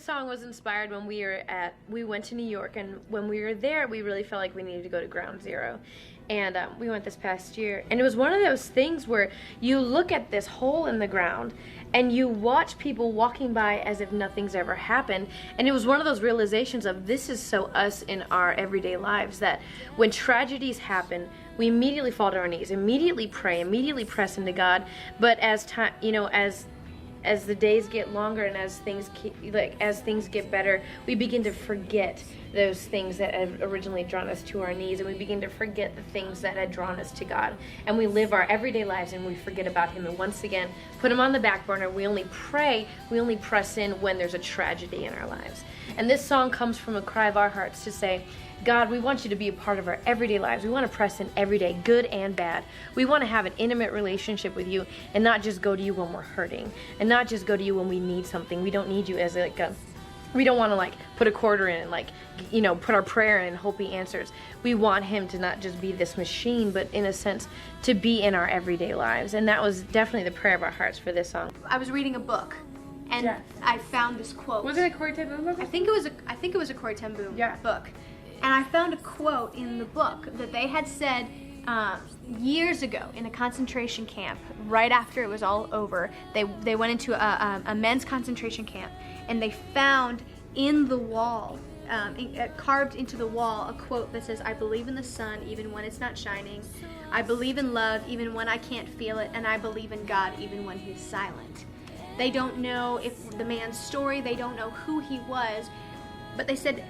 song was inspired when we went to New York, and when we were there, we really felt like we needed to go to Ground Zero. And we went this past year, and it was one of those things where you look at this hole in the ground and you watch people walking by as if nothing's ever happened. And it was one of those realizations of, this is so us in our everyday lives, that when tragedies happen, we immediately fall to our knees, immediately pray, immediately press into God. But as time, you know, as the days get longer and as things get better, we begin to forget those things that had originally drawn us to our knees, and we begin to forget the things that had drawn us to God. And we live our everyday lives and we forget about Him, and once again put Him on the back burner. We only pray, we only press in when there's a tragedy in our lives. And this song comes from a cry of our hearts to say, God, we want you to be a part of our everyday lives. We want to press in every day, good and bad. We want to have an intimate relationship with you and not just go to you when we're hurting, and not just go to you when we need something. We don't need you as we don't want to put a quarter in and put our prayer in and hope He answers. We want Him to not just be this machine, but in a sense to be in our everyday lives. And that was definitely the prayer of our hearts for this song. I was reading a book, and yes, I found this quote. Was it a Corrie ten Boom book? I think it was a Corrie ten Boom book. And I found a quote in the book that they had said years ago in a concentration camp, right after it was all over. They went into a men's concentration camp, and they found in the wall, carved into the wall, a quote that says, "I believe in the sun even when it's not shining. I believe in love even when I can't feel it, and I believe in God even when He's silent." They don't know if the man's story, they don't know who he was, but they said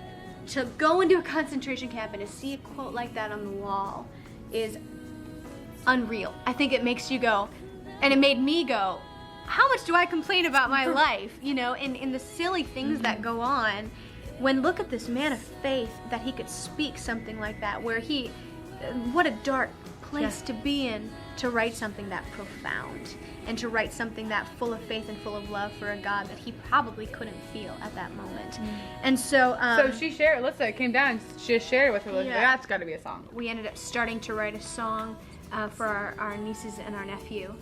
to go into a concentration camp and to see a quote like that on the wall is unreal. I think it makes you go, and it made me go, how much do I complain about my life, in the silly things that go on, when look at this man of faith, that he could speak something like that, where what a dark place to be in, to write something that profound, and to write something that full of faith and full of love for a God that he probably couldn't feel at that moment. And so she shared, Alyssa came down and she just shared it with her, that's got to be a song. We ended up starting to write a song for our nieces and our nephew.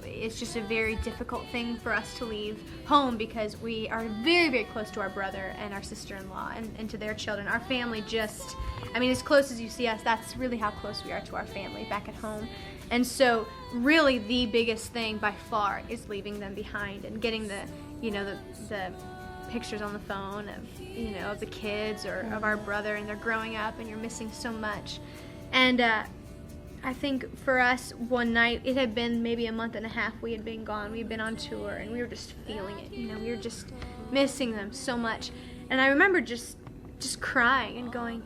It's just a very difficult thing for us to leave home, because we are very, very close to our brother and our sister-in-law and to their children. Our family as close as you see us, that's really how close we are to our family back at home. And so really the biggest thing by far is leaving them behind and getting the pictures on the phone of the kids or of our brother, and they're growing up and you're missing so much. And I think for us, one night, it had been maybe a month and a half we had been gone. We had been on tour, and we were just feeling it. We were just missing them so much. And I remember just crying and going,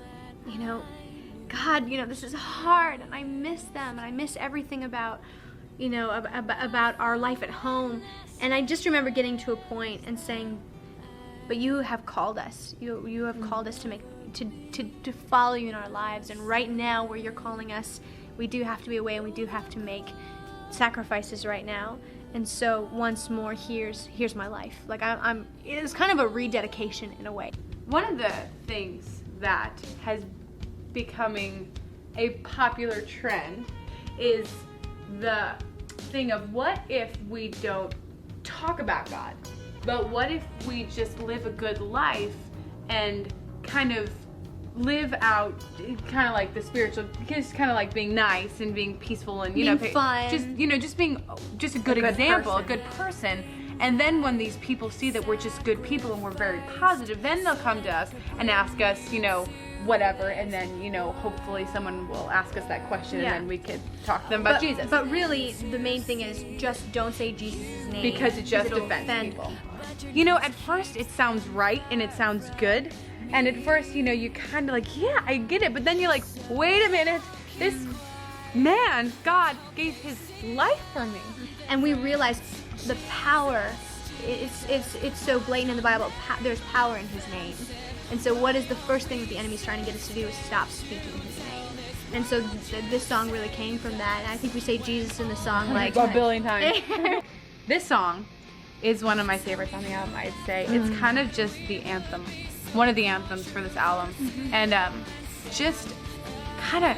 God, this is hard, and I miss them, and I miss everything about our life at home. And I just remember getting to a point and saying, but you have called us. You have called us to follow you in our lives. And right now, where you're calling us, we do have to be away, and we do have to make sacrifices right now. And so once more, here's my life. It's kind of a rededication in a way. One of the things that has becoming a popular trend is the thing of, what if we don't talk about God, but what if we just live a good life and kind of live out kind of like the spiritual, just kind of like being nice and being peaceful and being fun, just being just a good example, a good person. And then when these people see that we're just good people and we're very positive, then they'll come to us and ask us, whatever, and then hopefully someone will ask us that question, and then we could talk to them about Jesus. But really, the main thing is just don't say Jesus' name, because it just offends people. At first it sounds right and it sounds good, and at first you kind of I get it, but then you're like, wait a minute, this man, God, gave His life for me, and we realize the power. It's so blatant in the Bible. There's power in His name. And so what is the first thing that the enemy's trying to get us to do is stop speaking His name. And so this song really came from that. And I think we say Jesus in the song a billion times. This song is one of my favorites on the album, I'd say. It's kind of just the anthem, one of the anthems for this album. And just kind of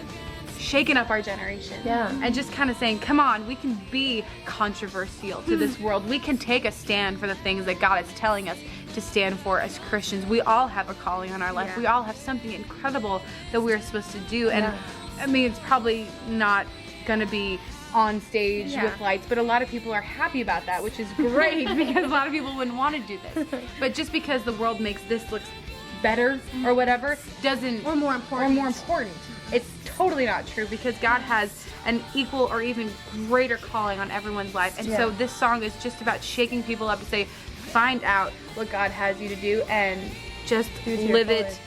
shaking up our generation. And just kind of saying, come on, we can be controversial to this world. We can take a stand for the things that God is telling us to stand for as Christians. We all have a calling on our life. Yeah. We all have something incredible that we're supposed to do. And I mean, it's probably not gonna be on stage with lights, but a lot of people are happy about that, which is great because a lot of people wouldn't want to do this. But just because the world makes this look better or whatever doesn't, or more important. It's totally not true, because God has an equal or even greater calling on everyone's life. And so this song is just about shaking people up to say, find out what God has you to do and just live it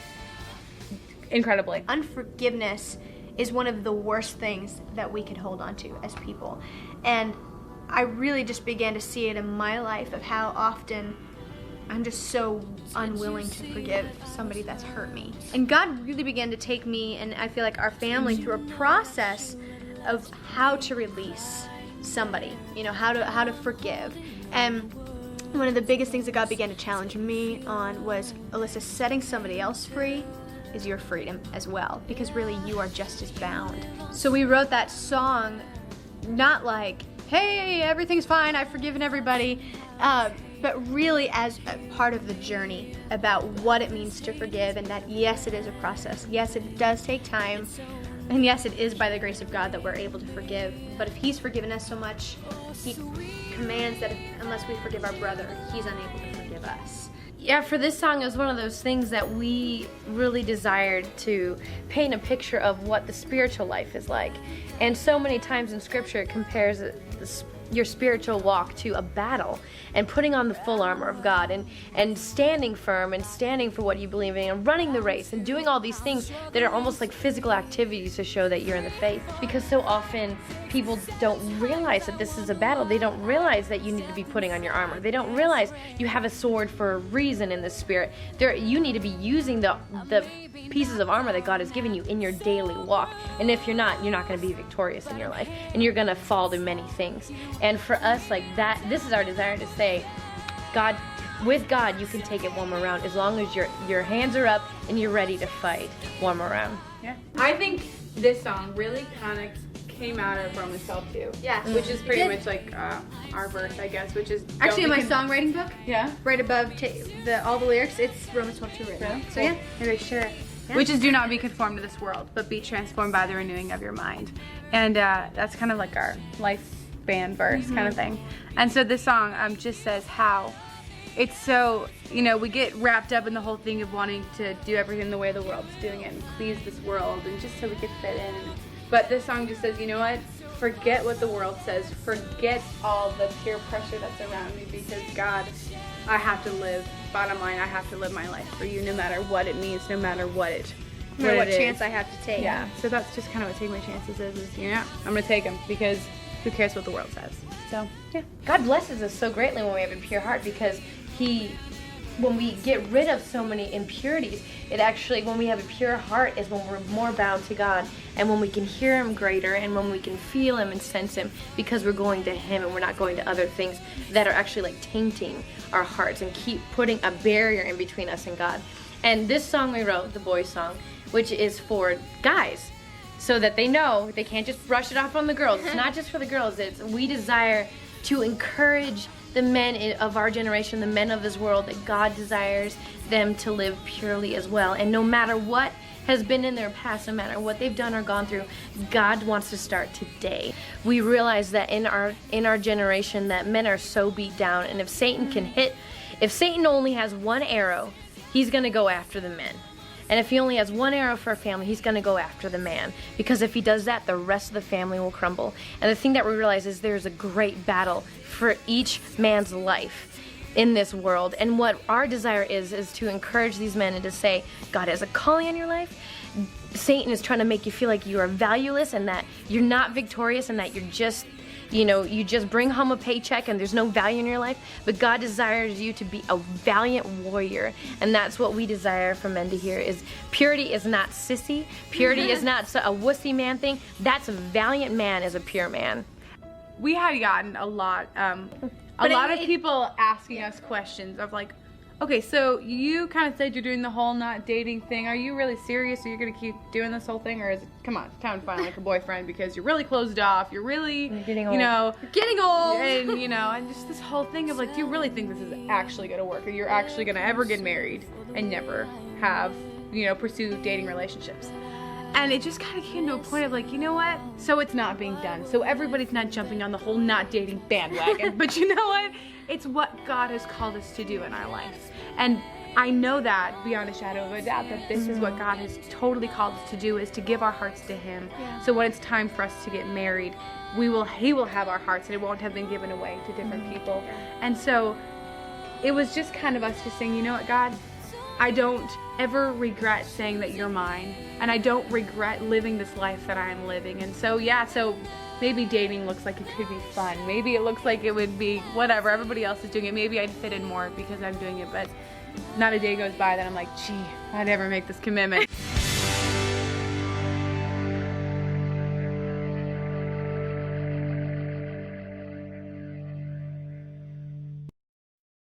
incredibly. Unforgiveness is one of the worst things that we could hold on to as people. And I really just began to see it in my life of how often I'm just so unwilling to forgive somebody that's hurt me. And God really began to take me, and I feel like our family, through a process of how to release somebody, you know, how to forgive. And one of the biggest things that God began to challenge me on was, Alyssa, setting somebody else free is your freedom as well, because really you are just as bound. So we wrote that song not like, hey, everything's fine, I've forgiven everybody, but really as a part of the journey about what it means to forgive, and that yes, it is a process. Yes, it does take time, and yes, it is by the grace of God that we're able to forgive. But if He's forgiven us so much, He commands that unless we forgive our brother, He's unable to forgive us. Yeah, for this song, it was one of those things that we really desired to paint a picture of what the spiritual life is like. And so many times in Scripture, it compares your spiritual walk to a battle, and putting on the full armor of God, and standing firm and standing for what you believe in, and running the race and doing all these things that are almost like physical activities to show that you're in the faith. Because so often people don't realize that this is a battle. They don't realize that you need to be putting on your armor. They don't realize you have a sword for a reason in the Spirit. You need to be using the pieces of armor that God has given you in your daily walk. And if you're not going to be victorious in your life, and you're going to fall to many things. And for us, like that, this is our desire to say, God, with God, you can take it one more round as long as your hands are up and you're ready to fight one more round. Yeah. I think this song really kind of came out of Romans 12:2. Yeah. Which is pretty much like our verse, I guess, which is Actually, in my songwriting book, right above all the lyrics, it's Romans 12:2 written. Yeah. So yeah, maybe share it. Yeah. Which is, do not be conformed to this world, but be transformed by the renewing of your mind. And that's kind of like our lifespan verse kind of thing. And so this song just says how it's so, we get wrapped up in the whole thing of wanting to do everything the way the world's doing it and please this world, and just so we could fit in. But this song just says, you know what? Forget what the world says. Forget all the peer pressure that's around me, because God, I have to live. Bottom line, I have to live my life for you, no matter what it means, no matter what chance I have to take. Yeah. So that's just kind of what taking my chances is I'm gonna take them, because who cares what the world says? So yeah. God blesses us so greatly when we have a pure heart, because when we get rid of so many impurities, it actually, when we have a pure heart, is when we're more bound to God, and when we can hear Him greater, and when we can feel Him and sense Him, because we're going to Him and we're not going to other things that are actually like tainting our hearts and keep putting a barrier in between us and God. And this song we wrote, the boys song, which is for guys, so that they know they can't just brush it off on the girls. It's not just for the girls. We desire to encourage the men of our generation, the men of this world, that God desires them to live purely as well. And no matter what has been in their past, no matter what they've done or gone through, God wants to start today. We realize that in our generation that men are so beat down, and if Satan only has one arrow, he's going to go after the men. And if he only has one arrow for a family, he's going to go after the man. Because if he does that, the rest of the family will crumble. And the thing that we realize is there's a great battle for each man's life in this world. And what our desire is to encourage these men and to say, God has a calling on your life. Satan is trying to make you feel like you are valueless and that you're not victorious and that you're just, you just bring home a paycheck and there's no value in your life. But God desires you to be a valiant warrior. And that's what we desire for men to hear, is purity is not sissy. Purity is not a wussy man thing. That's a valiant man is a pure man. We had gotten a lot of people asking us questions of like, Okay, so you kind of said you're doing the whole not dating thing. Are you really serious? Are you going to keep doing this whole thing? Or is it, come on, it's time to find like a boyfriend because you're really closed off. You're really, You're getting old. you know. You're getting old. And, you know, and just this whole thing of like, do you really think this is actually going to work? Or you're actually going to ever get married and never have, you know, pursue dating relationships? And it just kind of came to a point of like, you know what? So it's not being done. So everybody's not jumping on the whole not dating bandwagon. But you know what? It's what God has called us to do in our life. And I know that beyond a shadow of a doubt that this is what God has totally called us to do, is to give our hearts to Him. Yeah. So when it's time for us to get married, He will have our hearts, and it won't have been given away to different people. And so it was just kind of us just saying, you know what, God, I don't ever regret saying that you're mine, and I don't regret living this life that I'm living. And so so maybe dating looks like it could be fun. Maybe it looks like it would be whatever, everybody else is doing it. Maybe I'd fit in more because I'm doing it, but not a day goes by that I'm like, gee, I'd ever make this commitment.